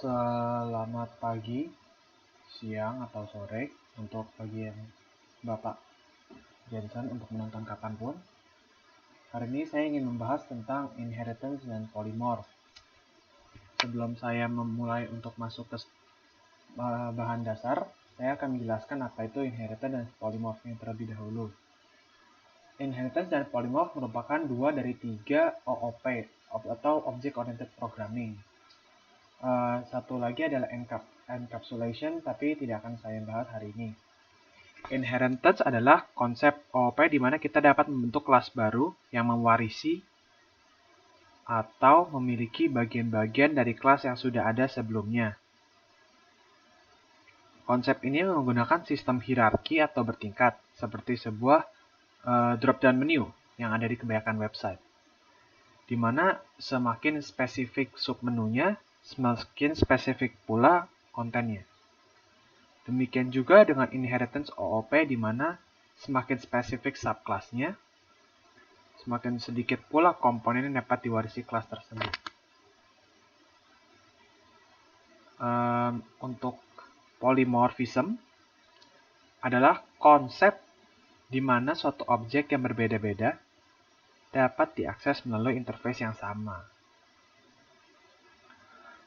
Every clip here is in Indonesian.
Selamat pagi, siang, atau sore untuk bagian Bapak Jensen untuk menonton kapanpun. Hari ini saya ingin membahas tentang inheritance dan polymorph. Sebelum saya memulai untuk masuk ke bahan dasar, saya akan menjelaskan apa itu inheritance dan polymorphnya terlebih dahulu. Inheritance dan polymorph merupakan dua dari tiga OOP atau Object Oriented Programming. Satu lagi adalah encapsulation, tapi tidak akan saya bahas hari ini. Inheritance adalah konsep OOP di mana kita dapat membentuk kelas baru yang mewarisi atau memiliki bagian-bagian dari kelas yang sudah ada sebelumnya. Konsep ini menggunakan sistem hierarki atau bertingkat, seperti sebuah drop-down menu yang ada di kebanyakan website. Di mana semakin spesifik submenunya, semakin spesifik pula kontennya. Demikian juga dengan inheritance OOP di mana semakin spesifik subclassnya, semakin sedikit pula komponen yang dapat diwarisi kelas tersebut. Untuk polymorphism adalah konsep di mana suatu objek yang berbeda-beda dapat diakses melalui interface yang sama.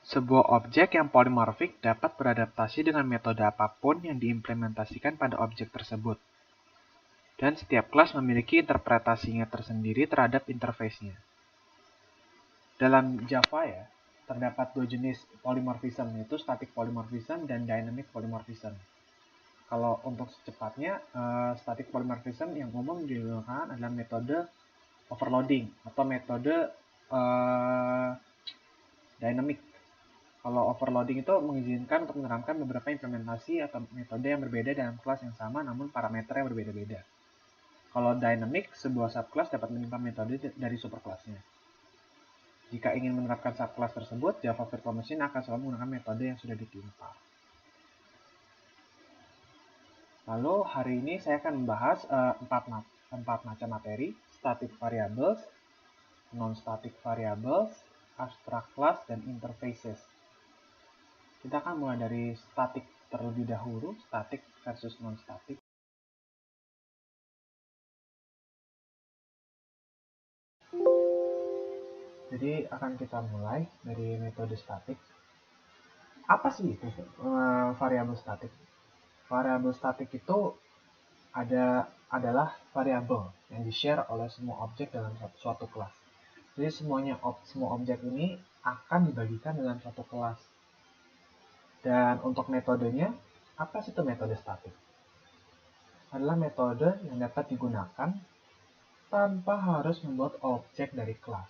Sebuah objek yang polymorphic dapat beradaptasi dengan metode apapun yang diimplementasikan pada objek tersebut. Dan setiap kelas memiliki interpretasinya tersendiri terhadap interface-nya. Dalam Java ya, terdapat dua jenis polymorphism, yaitu static polymorphism dan dynamic polymorphism. Kalau untuk secepatnya, static polymorphism yang umum digunakan adalah metode overloading atau metode dynamic. Kalau overloading itu mengizinkan untuk menerapkan beberapa implementasi atau metode yang berbeda dalam kelas yang sama namun parameter yang berbeda-beda. Kalau dynamic, sebuah subclass dapat menimpa metode dari superclassnya. Jika ingin menerapkan subclass tersebut, Java Virtual Machine akan selalu menggunakan metode yang sudah ditimpa. Lalu hari ini saya akan membahas empat macam materi: static variables, non-static variables, abstract class, dan interfaces. Kita akan mulai dari static terlebih dahulu, static versus non-static. Jadi akan kita mulai dari metode static. Apa sih itu variabel static? Variabel static itu adalah variabel yang di-share oleh semua objek dalam suatu kelas. Jadi semua objek ini akan dibagikan dalam suatu kelas. Dan untuk metodenya, apa sih itu metode static? Adalah metode yang dapat digunakan tanpa harus membuat objek dari kelas.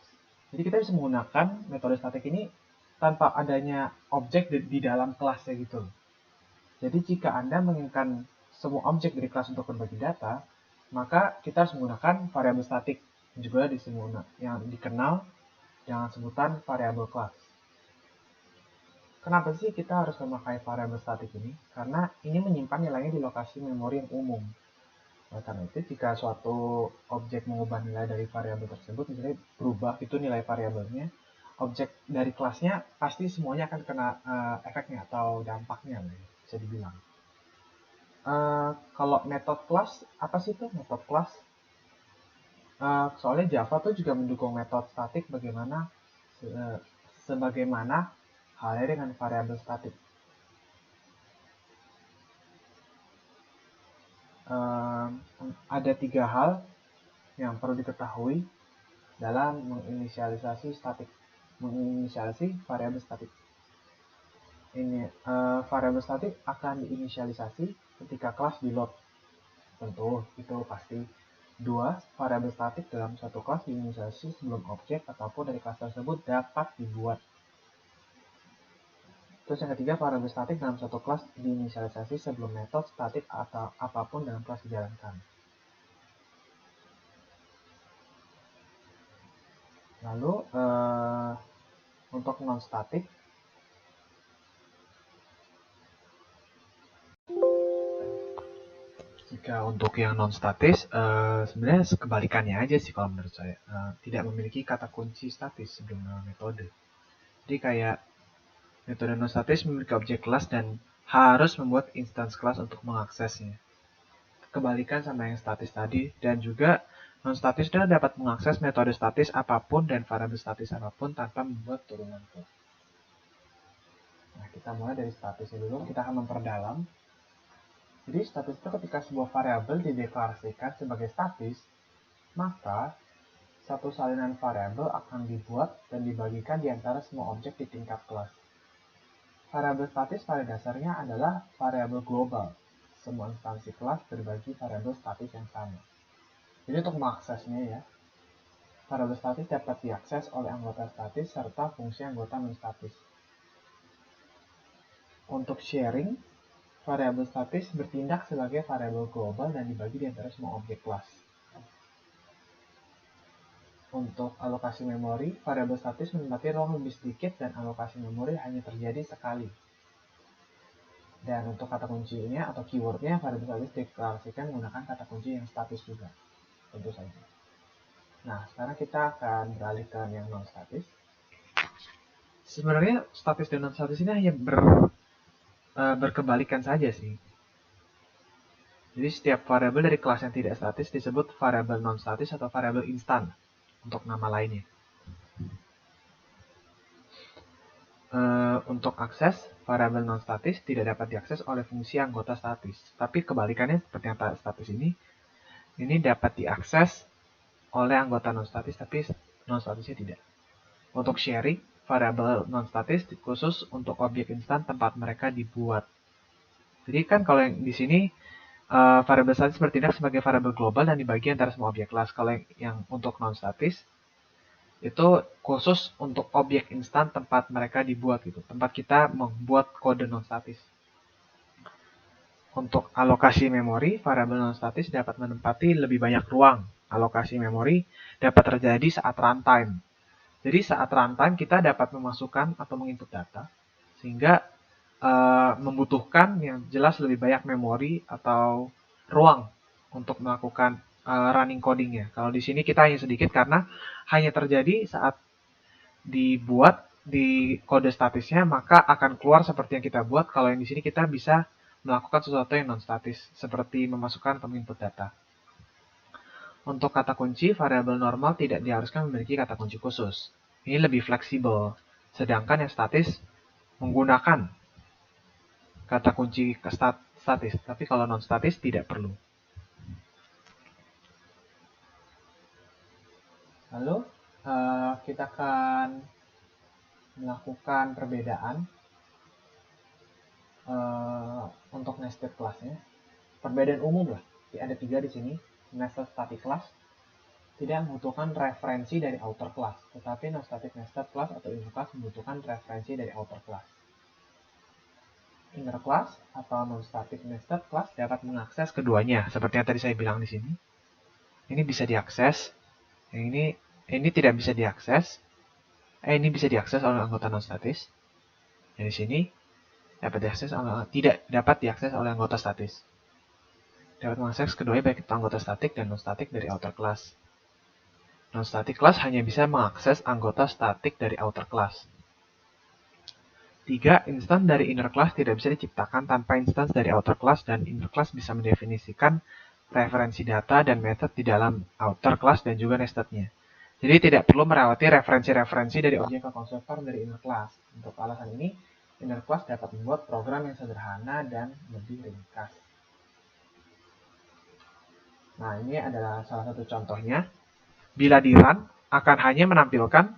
Jadi kita bisa menggunakan metode static ini tanpa adanya objek di dalam kelasnya gitu. Jadi jika Anda menginginkan semua objek dari kelas untuk berbagi data, maka kita harus menggunakan variabel static, juga yang dikenal dengan sebutan variabel kelas. Kenapa sih kita harus memakai variabel static ini? Karena ini menyimpan nilainya di lokasi memori yang umum. Nah, karena itu jika suatu objek mengubah nilai dari variabel tersebut, misalnya berubah itu nilai variabelnya, objek dari kelasnya pasti semuanya akan kena efeknya atau dampaknya, bisa dibilang. Kalau method class, apa sih itu method class? Soalnya Java tuh juga mendukung method static sebagaimana halnya dengan variabel static. Ada tiga hal yang perlu diketahui dalam menginisialisasi variabel static. Variabel static akan diinisialisasi ketika kelas di load. Tentu itu pasti. 2. Variabel static dalam suatu kelas diinisialisasi sebelum objek ataupun dari kelas tersebut dapat dibuat. Terus yang ketiga, variabel static dalam suatu kelas diinisialisasi sebelum metode static atau apapun dalam kelas dijalankan. Lalu untuk non-static, jika untuk yang non-statis, sebenarnya kebalikannya aja sih kalau menurut saya. Tidak memiliki kata kunci statis sebelum metode. Jadi kayak Metode non-statis memiliki objek kelas dan harus membuat instance kelas untuk mengaksesnya. Kebalikan sama yang statis tadi, dan juga non-statis dapat mengakses metode statis apapun dan variabel statis apapun tanpa membuat turunan kelas. Nah, kita mulai dari statisnya dulu, kita akan memperdalam. Jadi statis itu ketika sebuah variabel dideklarasikan sebagai statis, maka satu salinan variabel akan dibuat dan dibagikan di antara semua objek di tingkat kelas. Variabel statis pada dasarnya adalah variabel global. Semua instansi kelas berbagi variabel statis yang sama. Jadi untuk mengaksesnya ya, variabel statis dapat diakses oleh anggota statis serta fungsi anggota non-statis. Untuk sharing, variabel statis bertindak sebagai variabel global dan dibagi di antara semua objek kelas. Untuk alokasi memori, variabel statis menempati ruang lebih sedikit dan alokasi memori hanya terjadi sekali. Dan untuk kata kuncinya atau keywordnya, variabel statis dideklarasikan menggunakan kata kunci yang statis juga, tentu saja. Nah, sekarang kita akan beralih ke yang non-statis. Sebenarnya statis dan non-statis ini hanya berkebalikan saja sih. Jadi setiap variabel dari kelas yang tidak statis disebut variabel non-statis atau variabel instan untuk nama lainnya. Untuk akses, variabel non-statis tidak dapat diakses oleh fungsi anggota statis. Tapi kebalikannya seperti yang statis ini dapat diakses oleh anggota non-statis, tapi non-statisnya tidak. Untuk sharing, variabel non-statis khusus untuk objek instan tempat mereka dibuat. Jadi kan kalau yang di sini variabel statis bertindak sebagai variabel global dan dibagi antara semua objek kelas. Kalau yang untuk non-statis itu khusus untuk objek instan tempat mereka dibuat gitu. Tempat kita membuat kode non-statis. Untuk alokasi memori, variabel non-statis dapat menempati lebih banyak ruang. Alokasi memori dapat terjadi saat runtime. Jadi saat runtime kita dapat memasukkan atau menginput data sehingga membutuhkan yang jelas lebih banyak memori atau ruang untuk melakukan running codingnya. Kalau di sini kita hanya sedikit karena hanya terjadi saat dibuat di kode statisnya, maka akan keluar seperti yang kita buat. Kalau yang di sini kita bisa melakukan sesuatu yang non statis seperti memasukkan atau input data. Untuk kata kunci, variabel normal tidak diharuskan memiliki kata kunci khusus. Ini lebih fleksibel. Sedangkan yang statis menggunakan kata kunci statis, tapi kalau non statis tidak perlu. Lalu kita akan melakukan perbedaan untuk nested class-nya. Perbedaan umum lah, ada 3 di sini. Nested static class tidak membutuhkan referensi dari outer class, tetapi non-static nested class atau inner class membutuhkan referensi dari outer class. Inner class atau non-static nested class dapat mengakses keduanya, seperti yang tadi saya bilang di sini. Ini bisa diakses, yang ini tidak bisa diakses. Ini bisa diakses oleh anggota non-statis. Yang di sini tidak dapat diakses oleh anggota statis. Dapat mengakses keduanya baik itu anggota statik dan non-statik dari outer class. Non-static class hanya bisa mengakses anggota statik dari outer class. 3. Instance dari inner class tidak bisa diciptakan tanpa instance dari outer class, dan inner class bisa mendefinisikan referensi data dan method di dalam outer class dan juga nestednya. Jadi tidak perlu melewati referensi-referensi dari objek ke konstruktor dari inner class. Untuk alasan ini, inner class dapat membuat program yang sederhana dan lebih ringkas. Nah, ini adalah salah satu contohnya. Bila di run, akan hanya menampilkan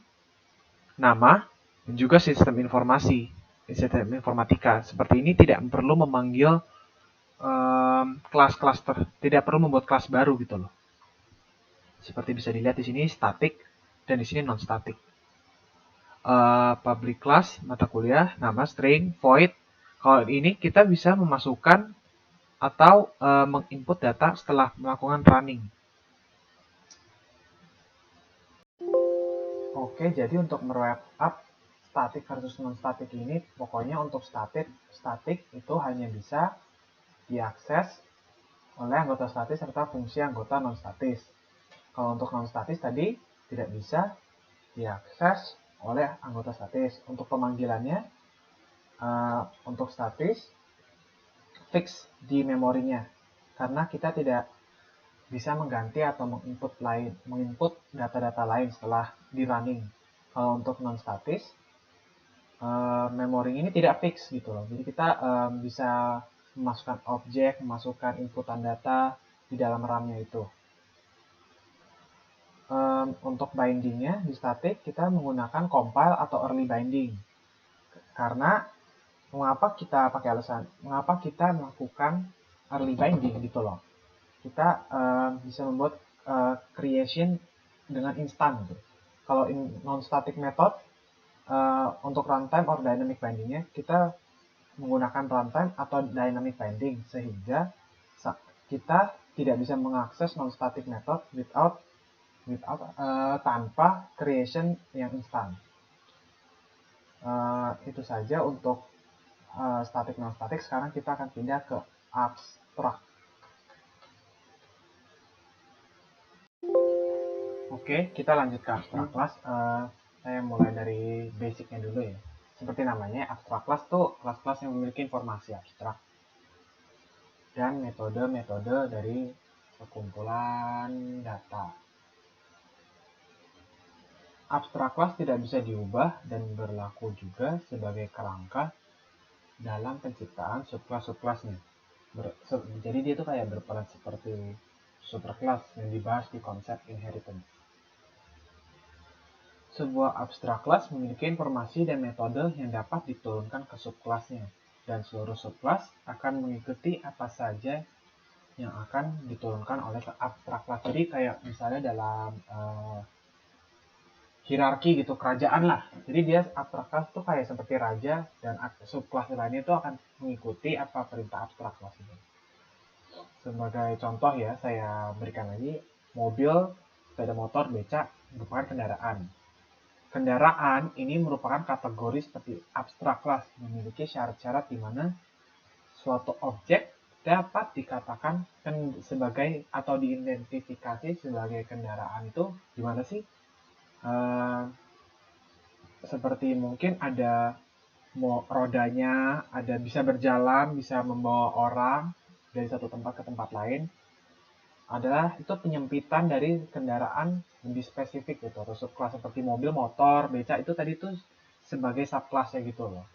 nama dan juga sistem informatika. Seperti ini tidak perlu memanggil kelas-kelas, tidak perlu membuat kelas baru gitu loh. Seperti bisa dilihat di sini static dan di sini non-static. Public class, mata kuliah, nama, string, void. Kalau ini kita bisa memasukkan atau menginput data setelah melakukan running. Oke, jadi untuk merewrap up static versus non-static ini, pokoknya untuk static itu hanya bisa diakses oleh anggota statis serta fungsi anggota non-statis. Kalau untuk non-statis tadi tidak bisa diakses oleh anggota statis. Untuk pemanggilannya, Untuk statis fix di memorinya, karena kita tidak bisa mengganti atau menginput data-data lain setelah di running. Kalau untuk non statis, memori ini tidak fix gitu loh. Jadi kita bisa memasukkan objek, memasukkan inputan data di dalam RAM-nya itu. Untuk bindingnya di static kita menggunakan compile atau early binding. Karena mengapa kita melakukan early binding gitu loh. Kita bisa membuat creation dengan instan gitu. Kalau non static method untuk runtime or dynamic bindingnya kita menggunakan runtime atau dynamic binding, sehingga kita tidak bisa mengakses non static method tanpa creation yang instan. Itu saja untuk static non static. Sekarang kita akan pindah ke abstract. Oke, kita lanjut ke abstract class. Saya mulai dari basicnya dulu ya. Seperti namanya, abstract class tuh kelas-kelas yang memiliki informasi abstrak dan metode-metode dari sekumpulan data. Abstract class tidak bisa diubah dan berlaku juga sebagai kerangka dalam penciptaan subclass-subclassnya. Jadi dia tuh kayak berperan seperti superclass yang dibahas di konsep inheritance. Sebuah abstract class memiliki informasi dan metode yang dapat diturunkan ke subclassnya, dan seluruh subclass akan mengikuti apa saja yang akan diturunkan oleh abstract class. Jadi kayak misalnya dalam hierarki gitu, kerajaan lah. Jadi dia abstract class tuh kayak seperti raja, dan subclass lainnya itu akan mengikuti apa perintah abstract class itu. Sebagai contoh ya, saya berikan lagi mobil, sepeda motor, becak merupakan kendaraan. Kendaraan ini merupakan kategori seperti abstract class, memiliki syarat-syarat di mana suatu objek dapat dikatakan sebagai atau diidentifikasi sebagai kendaraan. Itu gimana sih? Seperti mungkin ada rodanya, ada bisa berjalan, bisa membawa orang dari satu tempat ke tempat lain. Adalah itu penyempitan dari kendaraan lebih spesifik gitu, atau subclass seperti mobil, motor, becak itu tadi tuh sebagai subclassnya gitu loh.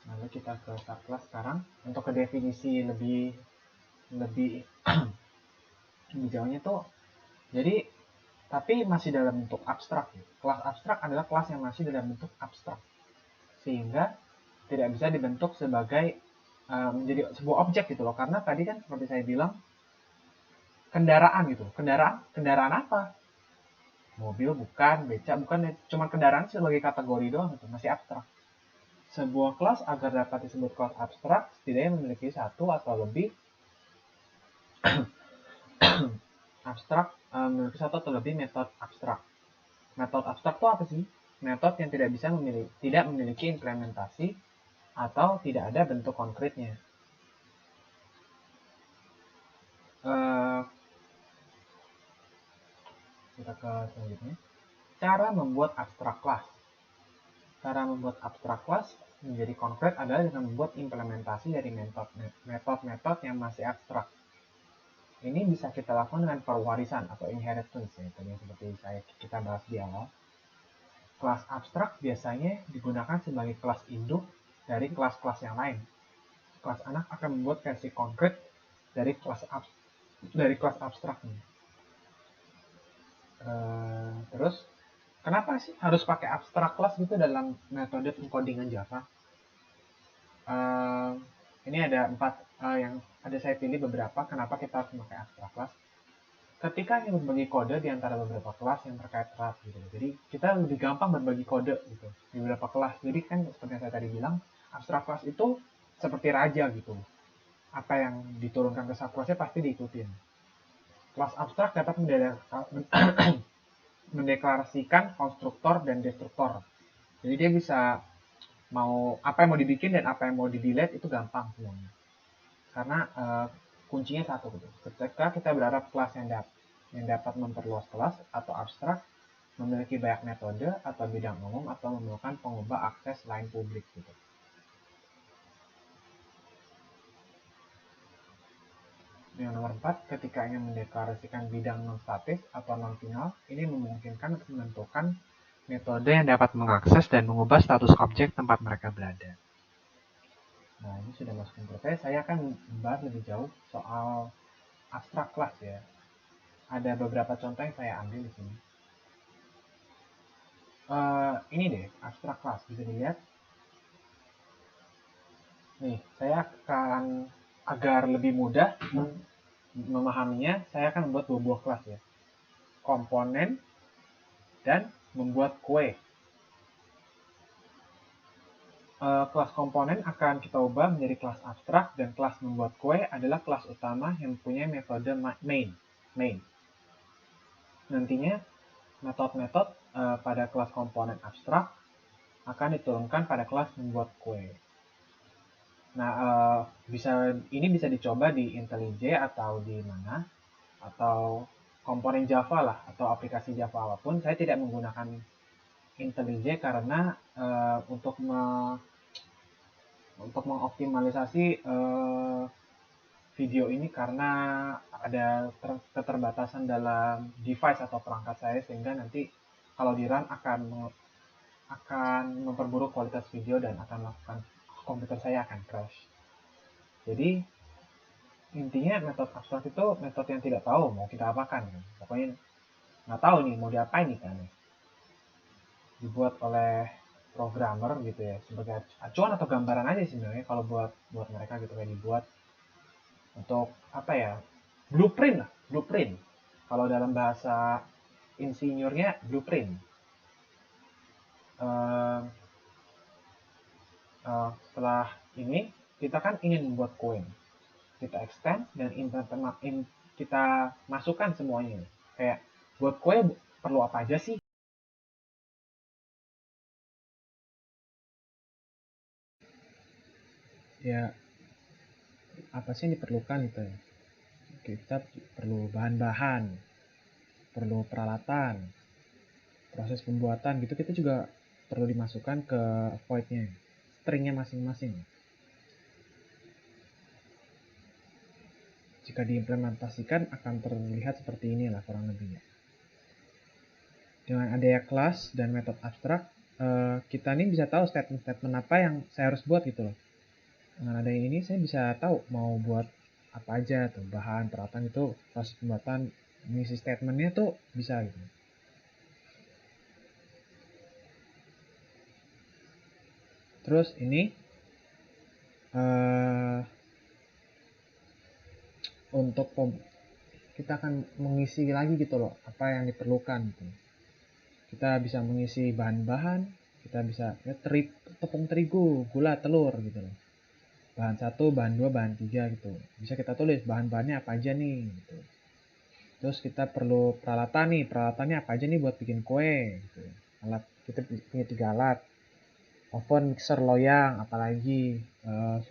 Lalu kita ke subclass sekarang untuk ke definisi lebih jauhnya tuh. Jadi tapi masih dalam bentuk abstrak. Kelas abstrak adalah kelas yang masih dalam bentuk abstrak, sehingga tidak bisa dibentuk sebagai menjadi sebuah objek gitu loh. Karena tadi kan seperti saya bilang, kendaraan gitu. Kendaraan apa? Mobil bukan, becak bukan, cuma kendaraan sebagai kategori doang gitu, masih abstrak. Sebuah kelas agar dapat disebut kelas abstrak setidaknya memiliki satu atau lebih memiliki satu atau lebih metode abstrak. Metode abstrak itu apa sih? Metode yang tidak memiliki implementasi atau tidak ada bentuk konkretnya. Kita ke selanjutnya. Cara membuat abstrak class. Cara membuat abstrak class menjadi konkret adalah dengan membuat implementasi dari metode-metode yang masih abstrak. Ini bisa kita lakukan dengan pewarisan atau inheritance ya, tadi seperti kita bahas di awal. Kelas abstrak biasanya digunakan sebagai kelas induk dari kelas-kelas yang lain. Kelas anak akan membuat versi konkret dari kelas abstraknya. Terus kenapa sih harus pakai abstrak class gitu dalam metode encodingan Java? Ini ada 4 yang ada saya pilih beberapa kenapa kita harus memakai abstrak class. Ketika ingin berbagi kode di antara beberapa kelas yang terkait erat gitu. Jadi kita lebih gampang berbagi kode gitu di beberapa kelas. Jadi kan seperti yang saya tadi bilang, abstrak class itu seperti raja gitu. Apa yang diturunkan ke subclassnya pasti diikutin. Kelas abstrak dapat mendeklarasikan konstruktor dan destruktor. Jadi dia bisa apa yang mau dibikin dan apa yang mau di-delete itu gampang semuanya. Karena kuncinya satu gitu. Ketika kita berharap kelas yang dapat memperluas kelas atau abstrak, memiliki banyak metode atau bidang umum atau memerlukan pengubah akses lain publik gitu. Yang nomor 4, ketika ingin mendeklarasikan bidang non-statis atau non-final, ini memungkinkan untuk menentukan metode yang dapat mengakses dan mengubah status objek tempat mereka berada. Nah, ini sudah masuk ke saya akan membahas lebih jauh soal abstrak class ya. Ada beberapa contoh yang saya ambil di sini. Ini deh, abstrak class, bisa dilihat. Nih, saya akan, agar lebih mudah memahaminya, saya akan membuat dua buah kelas ya. Komponen dan membuat kue. Kelas komponen akan kita ubah menjadi kelas abstrak, dan kelas membuat kue adalah kelas utama yang mempunyai metode main. Nantinya metode-metode pada kelas komponen abstrak akan diturunkan pada kelas membuat kue. Nah, ini bisa dicoba di IntelliJ atau di mana, atau komponen Java lah, atau aplikasi Java apapun. Saya tidak menggunakan IntelliJ karena untuk mengoptimalisasi video ini, karena ada keterbatasan dalam device atau perangkat saya, sehingga nanti kalau di run akan memperburuk kualitas video dan akan melakukan komputer saya akan crash. Jadi intinya metode abstrak itu metode yang tidak tahu mau kita apakan, pokoknya nggak tahu nih mau diapain nih kan, dibuat oleh programmer gitu ya, sebagai acuan atau gambaran aja sebenarnya kalau buat mereka gitu, kayak dibuat untuk apa ya, blueprint kalau dalam bahasa insinyurnya blueprint. Setelah ini kita kan ingin membuat koin, kita extend dan kita masukkan semuanya. Kayak buat kue perlu apa aja sih? Ya, apa sih yang diperlukan itu ya? Kita perlu bahan-bahan, perlu peralatan, proses pembuatan gitu, kita juga perlu dimasukkan ke void-nya, stringnya masing-masing. Jika diimplementasikan akan terlihat seperti inilah kurang lebihnya. Dengan adanya kelas dan metode abstrak, kita nih bisa tahu statement-statement apa yang saya harus buat gitu loh. Dengan adanya ini saya bisa tahu mau buat apa aja tuh, bahan, peralatan itu, proses pembuatan, mengisi statementnya tuh bisa gitu. Terus ini untuk kita akan mengisi lagi gitu loh apa yang diperlukan gitu. Kita bisa mengisi bahan-bahan, kita bisa ya, tepung terigu, gula, telur gitu loh. Bahan 1, bahan 2, bahan 3 gitu. Bisa kita tulis bahan-bahannya apa aja nih gitu. Terus kita perlu peralatan nih, peralatannya apa aja nih buat bikin kue gitu. Alat, kita punya 3 alat. Oven, mixer, loyang, apalagi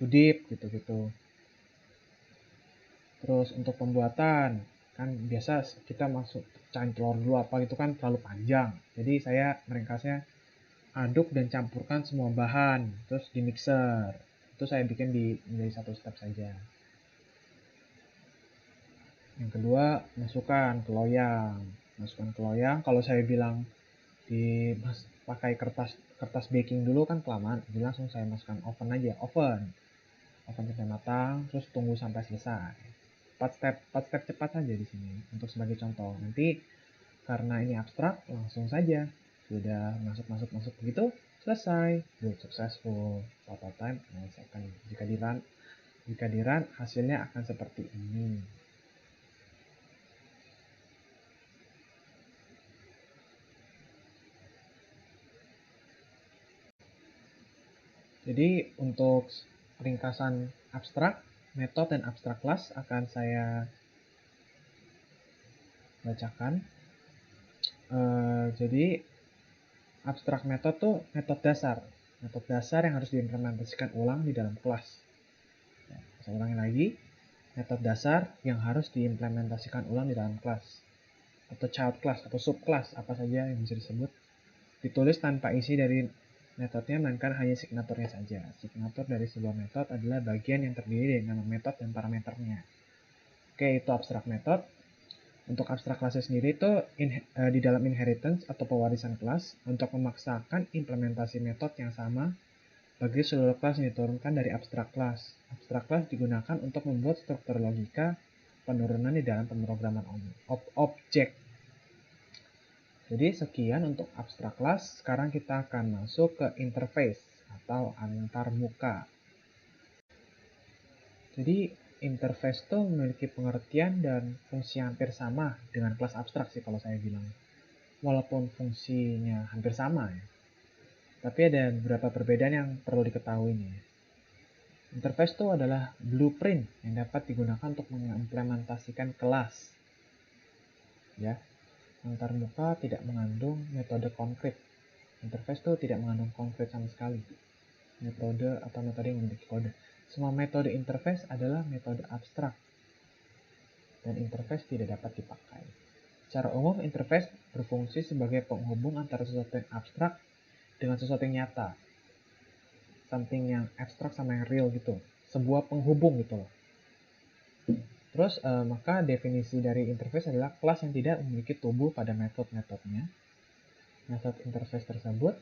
sudip gitu-gitu. Terus untuk pembuatan, kan biasa kita masuk pecahin telur dulu apa gitu kan terlalu panjang. Jadi saya meringkasnya aduk dan campurkan semua bahan, terus di mixer. Itu saya bikin menjadi satu step saja. Yang kedua, masukkan ke loyang. Kalau saya bilang pakai kertas baking dulu kan kelamaan, jadi langsung saya masukkan oven aja. Oven sampai matang, terus tunggu sampai selesai. 4 step cepat saja di sini untuk sebagai contoh. Nanti karena ini abstrak, langsung saja sudah masuk begitu, selesai, good, successful, total time 9 second. Jika di run hasilnya akan seperti ini. Jadi untuk ringkasan abstrak, metode dan abstrak class akan saya bacakan. Jadi abstrak method tuh metode dasar yang harus diimplementasikan ulang di dalam kelas. Saya ulangi lagi, metode dasar yang harus diimplementasikan ulang di dalam kelas. atau child class atau subclass apa saja yang bisa disebut, ditulis tanpa isi dari metodenya, melainkan hanya signaturnya saja. Signatur dari sebuah metode adalah bagian yang terdiri dari nama metode dan parameternya. Oke, itu abstrak method. Untuk abstrak kelasnya sendiri itu di dalam inheritance atau pewarisan kelas, untuk memaksakan implementasi metode yang sama bagi seluruh kelas yang diturunkan dari abstrak kelas. Abstrak kelas digunakan untuk membuat struktur logika penurunan di dalam pemrograman objek. Jadi sekian untuk abstrak kelas. Sekarang kita akan masuk ke interface atau antarmuka. Jadi interface itu memiliki pengertian dan fungsi hampir sama dengan kelas abstrak sih kalau saya bilang. Walaupun fungsinya hampir sama ya. Tapi ada beberapa perbedaan yang perlu diketahui nih. Interface itu adalah blueprint yang dapat digunakan untuk mengimplementasikan kelas. Ya, antarmuka tidak mengandung metode konkret. Interface itu tidak mengandung konkret sama sekali. Metode atau metode yang memiliki kode. Semua metode interface adalah metode abstrak. Dan interface tidak dapat dipakai. Secara umum, interface berfungsi sebagai penghubung antara sesuatu yang abstrak dengan sesuatu yang nyata. Something yang abstrak sama yang real gitu. Sebuah penghubung gitu loh. Terus maka definisi dari interface adalah kelas yang tidak memiliki tubuh pada metode-metodenya. Metode interface tersebut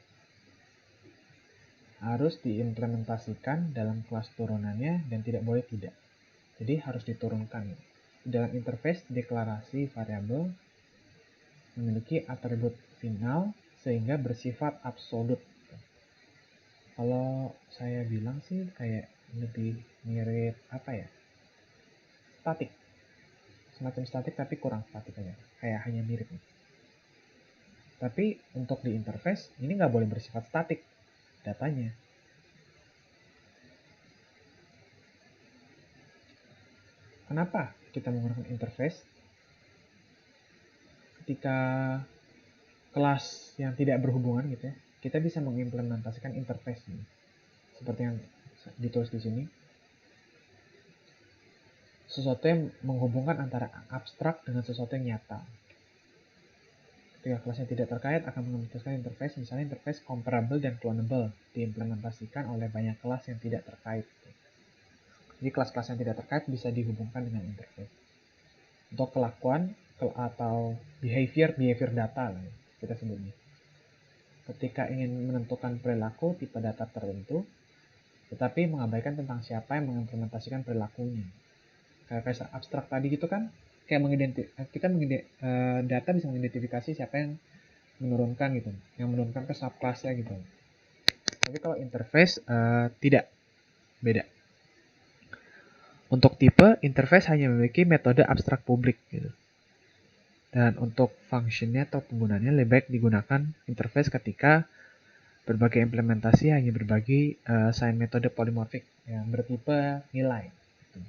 harus diimplementasikan dalam kelas turunannya dan tidak boleh tidak. Jadi harus diturunkan. Di dalam interface, deklarasi variabel memiliki atribut final sehingga bersifat absolut. Kalau saya bilang sih kayak lebih mirip apa ya? Statik. Semacam statik tapi kurang statik aja. Kayak hanya mirip. Tapi untuk di interface ini nggak boleh bersifat statik datanya. Kenapa kita menggunakan interface? Ketika kelas yang tidak berhubungan gitu ya, kita bisa mengimplementasikan interface ini. Seperti yang ditulis di sini. Sesuatu yang menghubungkan antara abstrak dengan sesuatu yang nyata. Ketika kelasnya tidak terkait akan mengimplementasikan interface, misalnya interface comparable dan clonable diimplementasikan oleh banyak kelas yang tidak terkait. Jadi kelas-kelas yang tidak terkait bisa dihubungkan dengan interface. Untuk kelakuan atau behavior data lah, kita sebutnya. Ketika ingin menentukan perilaku tipe data tertentu, tetapi mengabaikan tentang siapa yang mengimplementasikan perilakunya. Kayak abstrak tadi gitu kan, kayak data bisa mengidentifikasi siapa yang menurunkan gitu, yang menurunkan ke subclassnya gitu. Tapi kalau interface tidak, beda. Untuk tipe, interface hanya memiliki metode abstrak publik gitu. Dan untuk functionnya atau penggunaannya lebih baik digunakan interface ketika berbagai implementasi hanya berbagi sign metode polymorphic yang bertipe nilai. Gitu.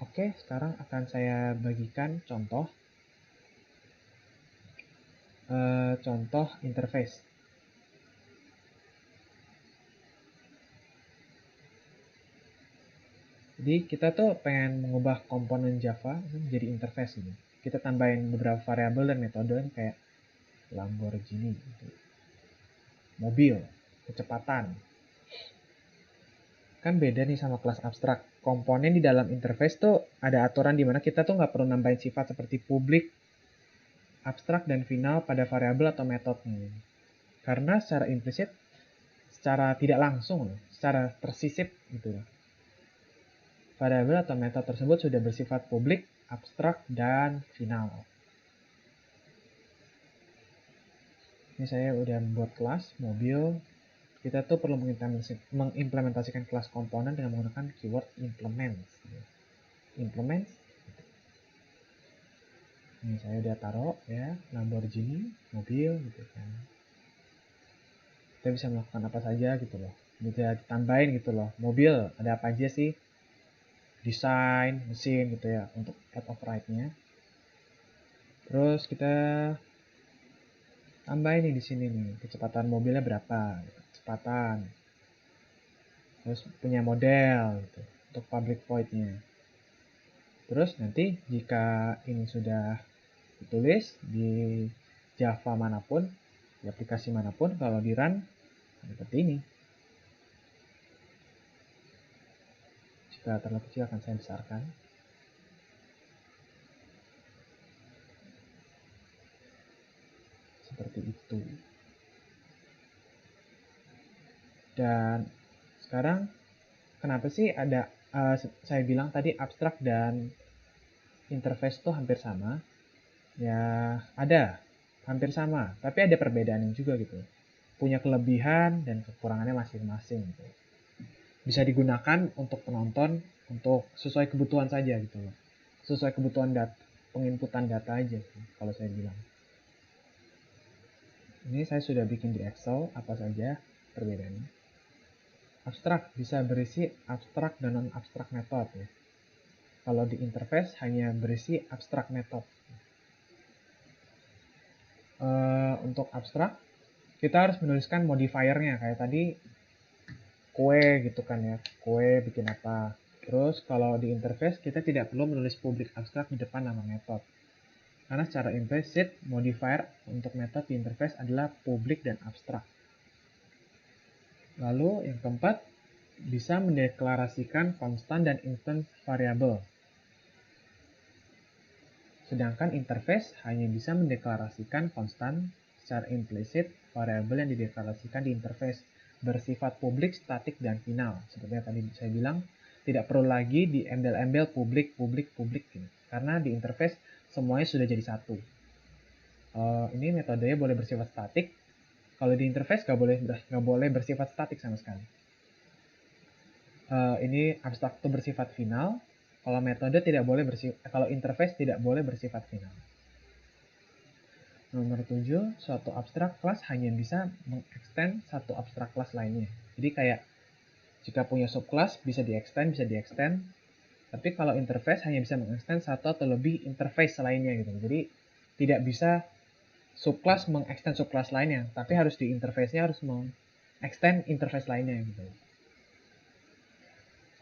Oke, sekarang akan saya bagikan contoh interface. Jadi kita tuh pengen mengubah komponen Java menjadi interface gitu. Kita tambahin beberapa variabel dan metode kayak Lamborghini, gitu. Mobil, kecepatan. Kan beda nih sama kelas abstrak. Komponen di dalam interface tuh ada aturan di mana kita tuh nggak perlu nambahin sifat seperti publik, abstrak, dan final pada variabel atau metodenya. Karena secara implisit, secara tidak langsung, secara tersisip gitu. Variabel atau metode tersebut sudah bersifat publik, abstrak, dan final. Ini saya udah membuat kelas mobil. Kita tuh perlu mengimplementasikan kelas komponen dengan menggunakan keyword implements. Implements. Ini saya udah taruh ya, Lamborghini, mobil gitu kan. Kita bisa melakukan apa saja gitu loh. Bisa ditambahin gitu loh. Mobil ada apa aja sih? Desain, mesin gitu ya untuk add of right-nya. Terus kita tambahin nih di sini nih, kecepatan mobilnya berapa? Kecepatan. Terus punya model gitu, untuk public void-nya. Terus nanti jika ini sudah ditulis di Java manapun, di aplikasi manapun, kalau di run seperti ini. Jika terlalu kecil akan saya besarkan. Seperti itu. Dan sekarang kenapa sih ada saya bilang tadi abstrak dan interface tuh hampir sama? Ya ada, hampir sama, tapi ada perbedaan juga gitu. Punya kelebihan dan kekurangannya masing-masing gitu. Bisa digunakan untuk penonton untuk sesuai kebutuhan saja gitu loh. Sesuai kebutuhan penginputan data aja gitu, kalau saya bilang. Ini saya sudah bikin di Excel apa saja perbedaannya. Abstrak bisa berisi abstrak dan non-abstrak method ya. Kalau di interface hanya berisi abstrak method. Untuk abstrak kita harus menuliskan modifiernya kayak tadi kue gitu kan ya, kue bikin apa. Terus kalau di interface kita tidak perlu menulis public abstrak di depan nama method. Karena secara implicit modifier untuk method di interface adalah public dan abstrak. Lalu yang keempat, bisa mendeklarasikan konstan dan instant variable. Sedangkan interface hanya bisa mendeklarasikan konstan secara implisit variabel yang dideklarasikan di interface bersifat publik, statik, dan final. Seperti yang tadi saya bilang, tidak perlu lagi di embel-embel publik gitu. Karena di interface semuanya sudah jadi satu. Ini metodenya boleh bersifat statik. Kalau di interface nggak boleh bersifat statik sama sekali. Ini abstrak itu bersifat final. Kalau metode tidak boleh kalau interface tidak boleh bersifat final. Nomor 7, suatu abstrak kelas hanya bisa mengextend satu abstrak kelas lainnya. Jadi kayak jika punya subclass bisa diextend. Tapi kalau interface hanya bisa mengextend satu atau lebih interface lainnya gitu. Jadi tidak bisa subclass mengextend subclass lainnya, tapi harus di interface-nya harus mengextend interface lainnya gitu.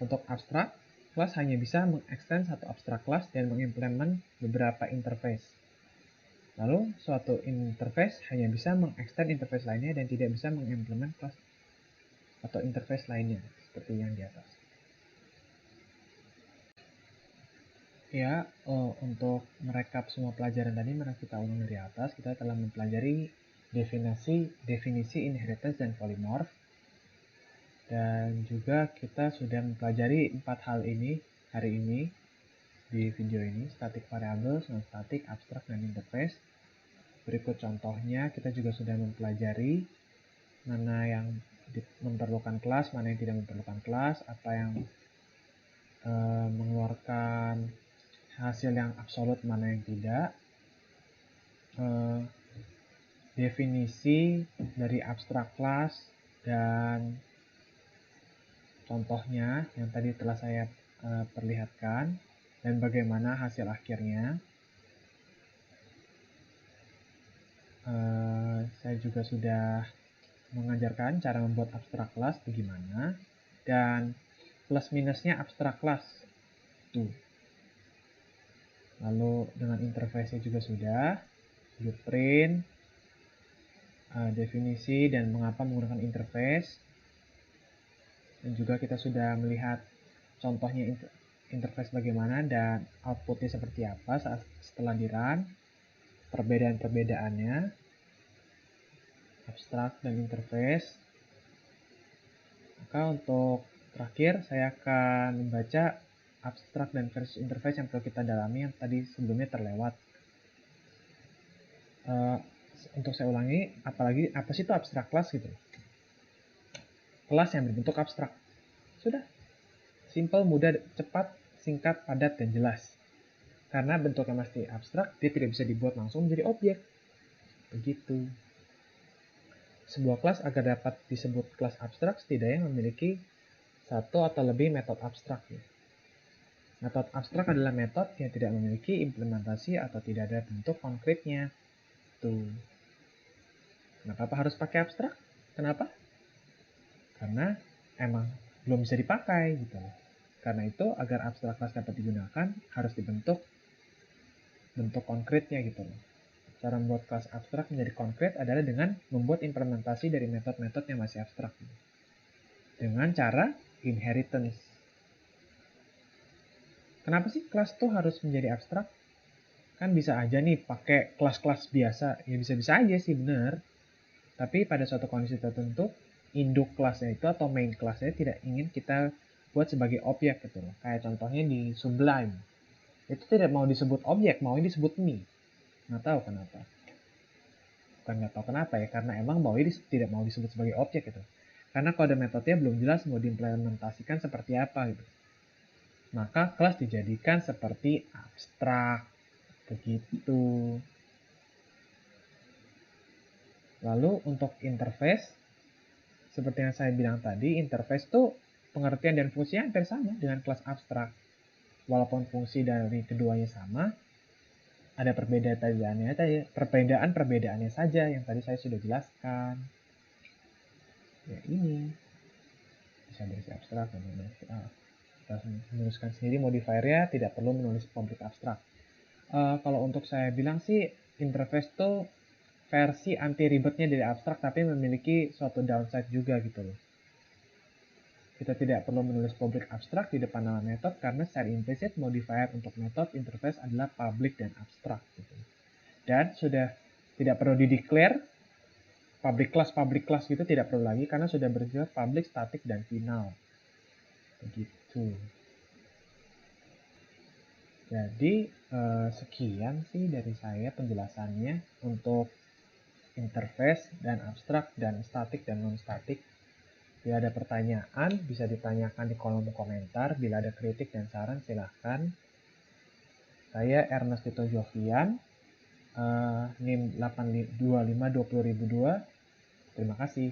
Untuk abstrak, kelas hanya bisa mengextend satu abstrak kelas dan mengimplement beberapa interface. Lalu, suatu interface hanya bisa mengextend interface lainnya dan tidak bisa mengimplement kelas atau interface lainnya, seperti yang di atas. Ya, untuk merekap semua pelajaran tadi, mari kita ulang dari atas. Kita telah mempelajari definisi inheritance dan polymorph. Dan juga kita sudah mempelajari 4 hal ini hari ini di video ini, static variables, non-static, abstrak, dan interface. Berikut contohnya, kita juga sudah mempelajari mana yang memerlukan kelas, mana yang tidak memerlukan kelas, apa yang mengeluarkan hasil yang absolut, mana yang tidak. Definisi dari abstrak kelas dan contohnya yang tadi telah saya perlihatkan dan bagaimana hasil akhirnya. Saya juga sudah mengajarkan cara membuat abstrak kelas bagaimana dan plus minusnya abstrak kelas tuh. Lalu dengan interface juga sudah, blueprint, definisi dan mengapa menggunakan interface. Dan juga kita sudah melihat contohnya interface bagaimana dan outputnya seperti apa setelah di run, perbedaan-perbedaannya, abstrak dan interface. Maka untuk terakhir saya akan membaca abstrak dan versus interface yang perlu kita dalami yang tadi sebelumnya terlewat. Untuk saya ulangi, apa sih itu abstrak kelas gitu? Kelas yang berbentuk abstrak. Sudah. Simple, mudah, cepat, singkat, padat, dan jelas. Karena bentuknya masih abstrak, dia tidak bisa dibuat langsung menjadi objek. Begitu. Sebuah kelas agar dapat disebut kelas abstrak setidaknya memiliki satu atau lebih metode abstrak. Metode abstrak adalah metode yang tidak memiliki implementasi atau tidak ada bentuk konkretnya. Tuh. Kenapa harus pakai abstrak? Kenapa? Karena emang belum bisa dipakai gitu. Karena itu, agar abstrak class dapat digunakan, harus dibentuk bentuk konkretnya gitu loh. Cara membuat kelas abstrak menjadi konkret adalah dengan membuat implementasi dari metode-metode yang masih abstrak. Dengan cara inheritance. Kenapa sih kelas tuh harus menjadi abstrak? Kan bisa aja nih pakai kelas-kelas biasa. Ya bisa-bisa aja sih, bener. Tapi pada suatu kondisi tertentu, induk kelasnya itu atau main kelasnya tidak ingin kita buat sebagai objek gitu loh. Kayak contohnya di Sublime. Itu tidak mau disebut objek, mau disebut me. Nggak tahu kenapa. Bukan nggak tahu kenapa ya, karena emang mau ini tidak mau disebut sebagai objek gitu. Karena kode metodenya belum jelas mau diimplementasikan seperti apa gitu. Maka kelas dijadikan seperti abstrak. Begitu. Lalu untuk interface, seperti yang saya bilang tadi, interface tuh pengertian dan fungsinya hampir sama dengan kelas abstrak. Walaupun fungsi dari keduanya sama, ada perbedaan-perbedaannya saja yang tadi saya sudah jelaskan. Ya ini bisa berisi abstrak dan kita menuliskan sendiri modifiernya, tidak perlu menulis public abstrak. Kalau untuk saya bilang sih, interface tuh versi anti ribetnya dari abstrak, tapi memiliki suatu downside juga gitu loh. Kita tidak perlu menulis public abstrak di depan nama metode karena secara implisit modifier untuk metode interface adalah public dan abstrak gitu. Dan sudah tidak perlu di-declare public class gitu, tidak perlu lagi karena sudah bersifat public, static, dan final. Begitu. Jadi sekian sih dari saya penjelasannya untuk interface dan abstrak dan static dan non-static. Bila ada pertanyaan, bisa ditanyakan di kolom komentar. Bila ada kritik dan saran, silahkan. Saya Ernest Tito Jovian, NIM 825 20002. Terima kasih.